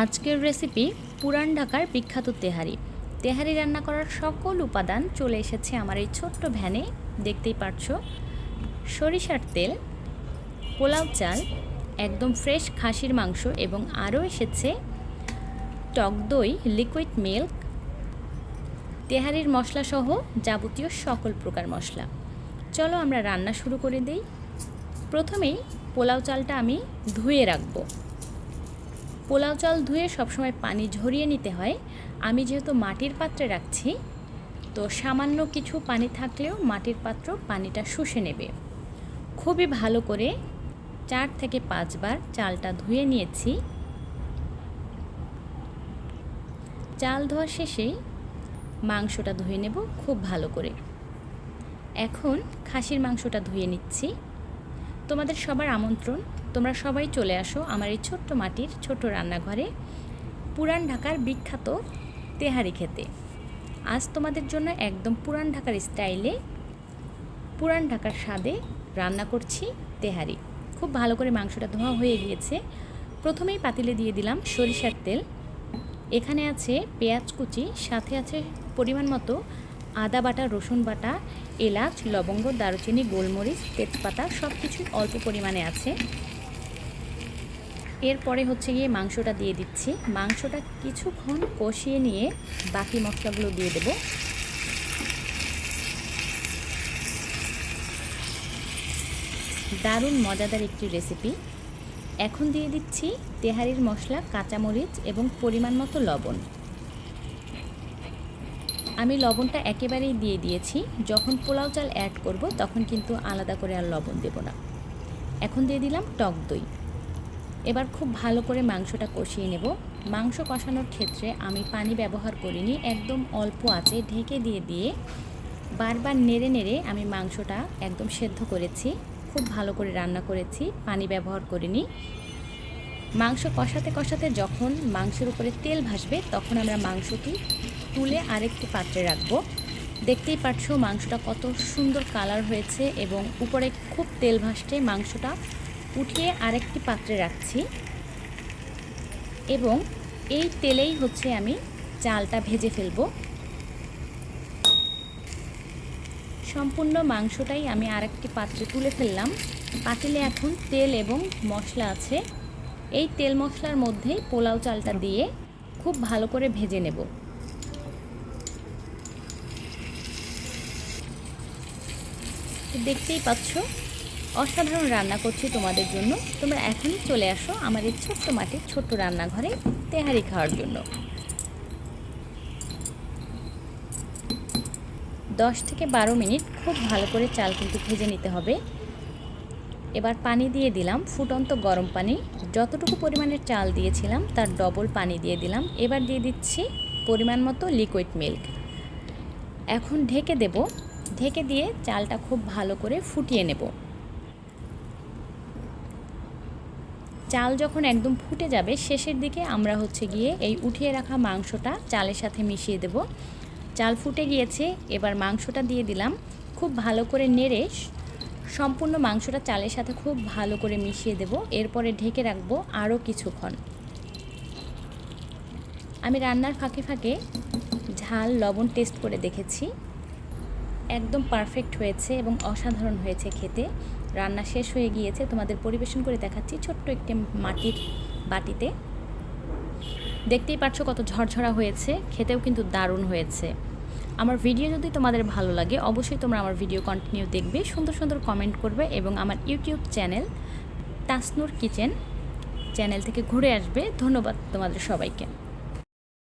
আজকের রেসিপি পুরান ঢাকার বিখ্যাত তেহারি। তেহারি রান্না করার সকল উপাদান চলে এসেছে আমার এই ছোট্ট ভ্যানে। দেখতেই পারছো, সরিষার তেল, পোলাও চাল, একদম ফ্রেশ খাসির মাংস এবং আরও এসেছে টক দই, লিকুইড মিল্ক, তেহারির মশলাসহ যাবতীয় সকল প্রকার মশলা। চলো আমরা রান্না শুরু করে দিই। প্রথমেই পোলাও চালটা আমি ধুয়ে রাখবো। পোলাও চাল ধুয়ে সবসময় পানি ঝরিয়ে নিতে হয়। আমি যেহেতু মাটির পাত্রে রাখছি, তো সামান্য কিছু পানি থাকলেও মাটির পাত্র পানিটা শুষে নেবে। খুবই ভালো করে 4 থেকে 5 বার চালটা ধুয়ে নিয়েছি। চাল ধোয়া শেষেই মাংসটা ধুয়ে নেব খুব ভালো করে। এখন খাসির মাংসটা ধুয়ে নিচ্ছি। তোমাদের সবার আমন্ত্রণ, তোমরা সবাই চলে আসো আমার এই ছোট্ট মাটির ছোট্ট রান্নাঘরে পুরান ঢাকার বিখ্যাত তেহারি খেতে। আজ তোমাদের জন্য একদম পুরান ঢাকার স্টাইলে, পুরান ঢাকার স্বাদে রান্না করছি তেহারি। খুব ভালো করে মাংসটা ধোয়া হয়ে গিয়েছে। প্রথমেই পাতিলে দিয়ে দিলাম সরিষার তেল। এখানে আছে পেঁয়াজ কুচি, সাথে আছে পরিমাণ মতো আদা বাটা, রসুন বাটা, এলাচ, লবঙ্গ, দারুচিনি, গোলমরিচ, তেজপাতা সব কিছু অল্প পরিমাণে আছে। এরপরে হচ্ছে গিয়ে মাংসটা দিয়ে দিচ্ছি। মাংসটা কিছুক্ষণ কষিয়ে নিয়ে বাকি মশলাগুলো দিয়ে দেব। দারুণ মজাদার একটি রেসিপি। এখন দিয়ে দিচ্ছি তেহারির মশলা, কাঁচামরিচ এবং পরিমাণ মতো লবণ। আমি লবণটা একেবারেই দিয়ে দিয়েছি। যখন পোলাও চাল অ্যাড করব তখন কিন্তু আলাদা করে আর লবণ দেব না। এখন দিয়ে দিলাম টক দই। এবার খুব ভালো করে মাংসটা কষিয়ে নেব। মাংস কষানোর ক্ষেত্রে আমি পানি ব্যবহার করিনি, একদম অল্প আঁচে ঢেকে দিয়ে বারবার নেড়ে নেড়ে আমি মাংসটা একদম সেদ্ধ করেছি। খুব ভালো করে রান্না করেছি, পানি ব্যবহার করিনি। মাংস কষাতে কষাতে যখন মাংসের উপরে তেল ভাসবে তখন আমরা মাংসটি তুলে আরেকটি পাত্রে রাখবো। দেখতেই পাচ্ছ মাংসটা কত সুন্দর কালার হয়েছে এবং উপরে খুব তেল ভাসছে। মাংসটা উঠিয়ে আরেকটি পাত্রে রাখছি এবং এই তেলেই হচ্ছে আমি চালটা ভেজে ফেলবো। সম্পূর্ণ মাংসটাই আমি আরেকটি পাত্রে তুলে ফেললাম। পাতিলে এখন তেল এবং মশলা আছে। এই তেল মশলার মধ্যেই পোলাও চালটা দিয়ে খুব ভালো করে ভেজে নেব। দেখতেই পাচ্ছ অসাধারণ রান্না করছি তোমাদের জন্য। তোমরা এখনই চলে আসো আমার এই ছোট্ট মাটির ছোট্ট রান্নাঘরে তেহারি খাওয়ার জন্য। 10 থেকে 12 মিনিট খুব ভালো করে চাল কিন্তু ভেজে নিতে হবে। এবার পানি দিয়ে দিলাম, ফুটন্ত গরম পানি। যতটুকু পরিমাণের চাল দিয়েছিলাম তার ডবল পানি দিয়ে দিলাম। এবার দিয়ে দিচ্ছি পরিমাণ মতো লিকুইড মিল্ক। এখন ঢেকে দেব। ঢেকে দিয়ে চালটা খুব ভালো করে ফুটিয়ে নেব। চাল যখন একদম ফুটে যাবে শেষের দিকে আমরা হচ্ছে গিয়ে এই উঠিয়ে রাখা মাংসটা চালের সাথে মিশিয়ে দেব। চাল ফুটে গিয়েছে, এবার মাংসটা দিয়ে দিলাম। খুব ভালো করে নেড়ে সম্পূর্ণ মাংসটা চালের সাথে খুব ভালো করে মিশিয়ে দেব। এরপরে ঢেকে রাখবো আরও কিছুক্ষণ। আমি রান্নার ফাঁকে ফাঁকে ঝাল লবণ টেস্ট করে দেখেছি, একদম পারফেক্ট হয়েছে এবং অসাধারণ হয়েছে খেতে। রান্না শেষ হয়ে গিয়েছে, তোমাদের পরিবেশন করে দেখাচ্ছি ছোট্ট একটি মাটির বাটিতে। দেখতেই পাচ্ছ কত ঝরঝরা হয়েছে, খেতেও কিন্তু দারুণ হয়েছে। আমার ভিডিও যদি তোমাদের ভালো লাগে অবশ্যই তোমরা আমার ভিডিও কন্টিনিউ দেখবে, সুন্দর সুন্দর কমেন্ট করবে এবং আমার YouTube channel Tasnur kitchen channel থেকে ঘুরে আসবে। ধন্যবাদ তোমাদের সবাইকে।